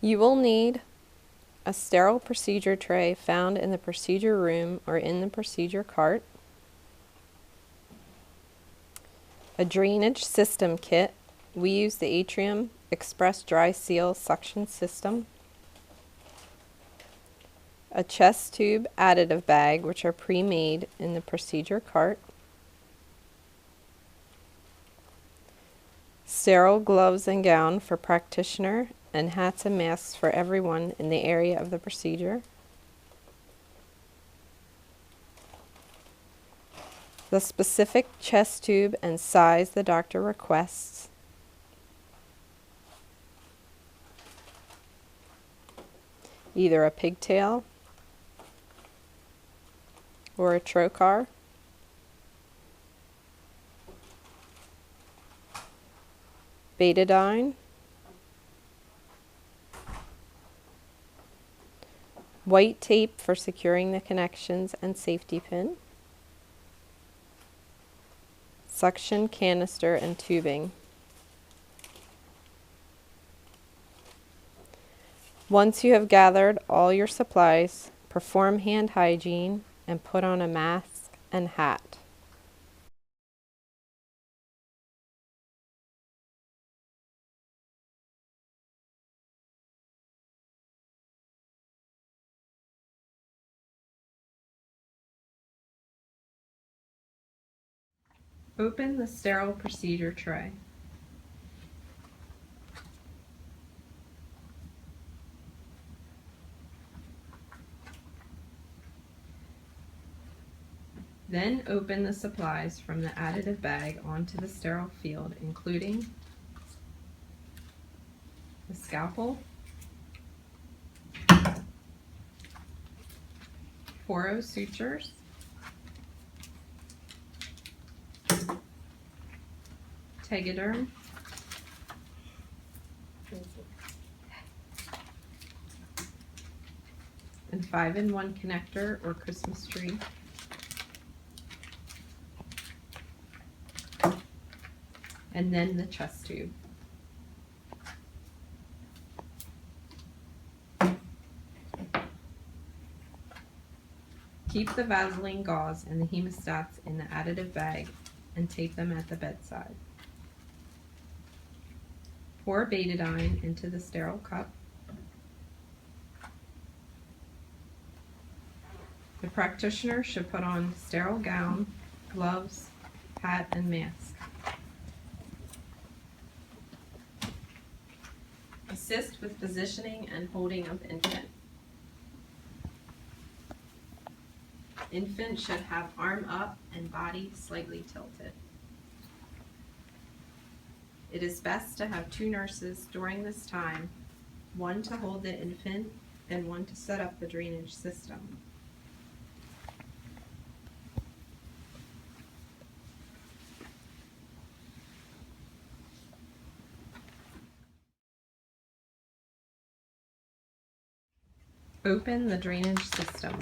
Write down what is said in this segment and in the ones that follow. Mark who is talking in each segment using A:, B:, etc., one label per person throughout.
A: You will need a sterile procedure tray found in the procedure room or in the procedure cart, a drainage system kit. We use the Atrium Express Dry Seal suction system, a chest tube additive bag, which are pre-made in the procedure cart, sterile gloves and gown for practitioner, and hats and masks for everyone in the area of the procedure, the specific chest tube and size the doctor requests, either a pigtail or a trocar, betadine, white tape for securing the connections and safety pin, suction canister and tubing. Once you have gathered all your supplies, perform hand hygiene and put on a mask and hat. Open the sterile procedure tray. Then open the supplies from the additive bag onto the sterile field, including the scalpel, foro sutures, tegaderm, and 5-in-1 connector or Christmas tree, and then the chest tube. Keep the Vaseline gauze and the hemostats in the additive bag and tape them at the bedside. Pour betadine into the sterile cup. The practitioner should put on sterile gown, gloves, hat, and mask. Assist with positioning and holding of infant. Infant should have arm up and body slightly tilted. It is best to have 2 nurses during this time, one to hold the infant and one to set up the drainage system. Open the drainage system.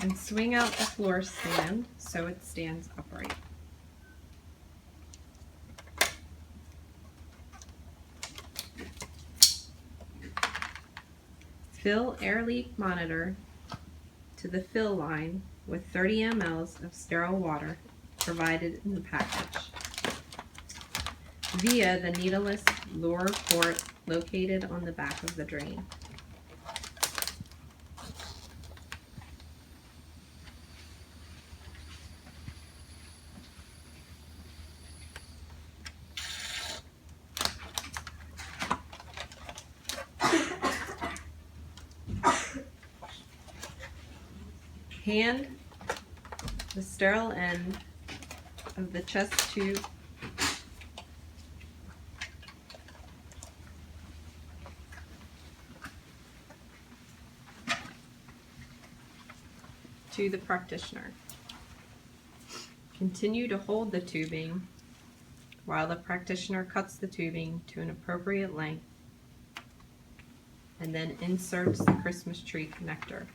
A: And swing out the floor stand so it stands upright. Fill air leak monitor to the fill line with 30 mL of sterile water provided in the package via the needleless lower port located on the back of the drain. Hand the sterile end of the chest tube to the practitioner. Continue to hold the tubing while the practitioner cuts the tubing to an appropriate length and then inserts the Christmas tree connector.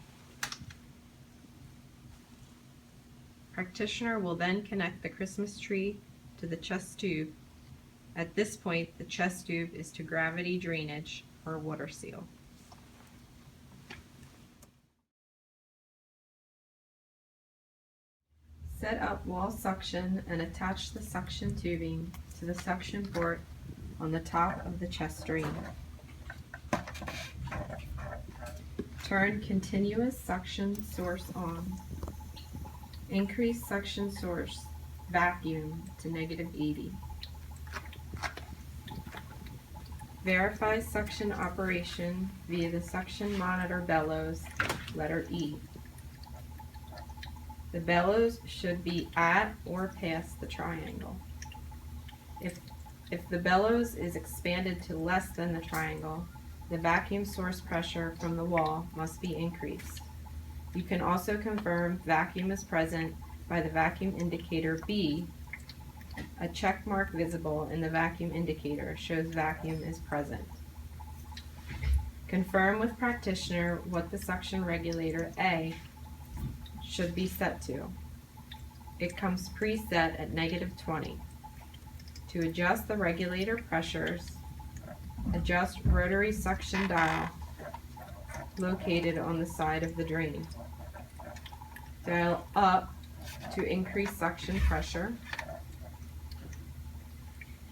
A: Practitioner will then connect the Christmas tree to the chest tube. At this point, the chest tube is to gravity drainage or water seal. Set up wall suction and attach the suction tubing to the suction port on the top of the chest drain. Turn continuous suction source on. Increase suction source vacuum to -80. Verify suction operation via the suction monitor bellows, letter E. The bellows should be at or past the triangle. If the bellows is expanded to less than the triangle, the vacuum source pressure from the wall must be increased. You can also confirm vacuum is present by the vacuum indicator B. A check mark visible in the vacuum indicator shows vacuum is present. Confirm with practitioner what the suction regulator A should be set to. It comes preset at -20. To adjust the regulator pressures, adjust rotary suction dial located on the side of the drain. Dial up to increase suction pressure.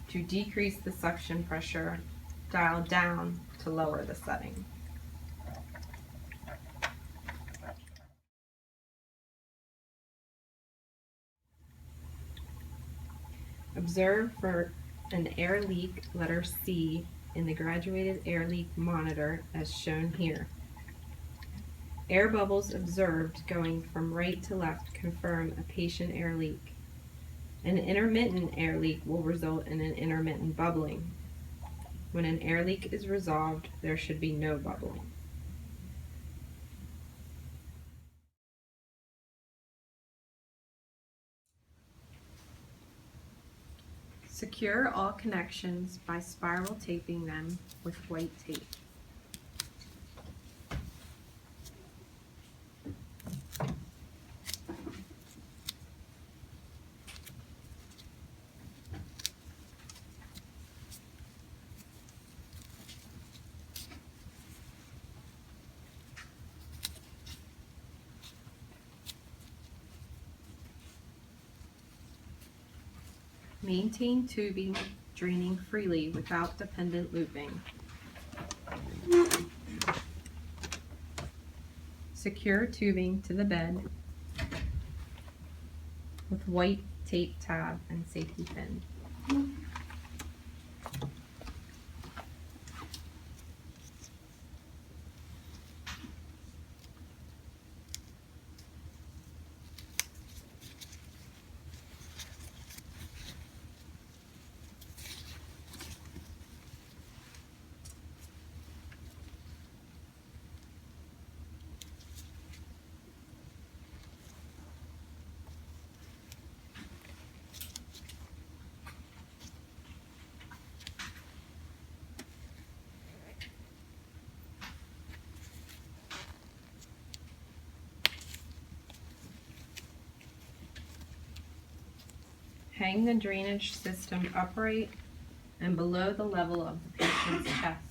A: To decrease the suction pressure, dial down to lower the setting. Observe for an air leak, letter C, in the graduated air leak monitor as shown here. Air bubbles observed going from right to left confirm a patient air leak. An intermittent air leak will result in an intermittent bubbling. When an air leak is resolved, there should be no bubbling. Secure all connections by spiral taping them with white tape. Maintain tubing draining freely without dependent looping. Secure tubing to the bed with white tape tab and safety pin. Hang the drainage system upright and below the level of the patient's chest.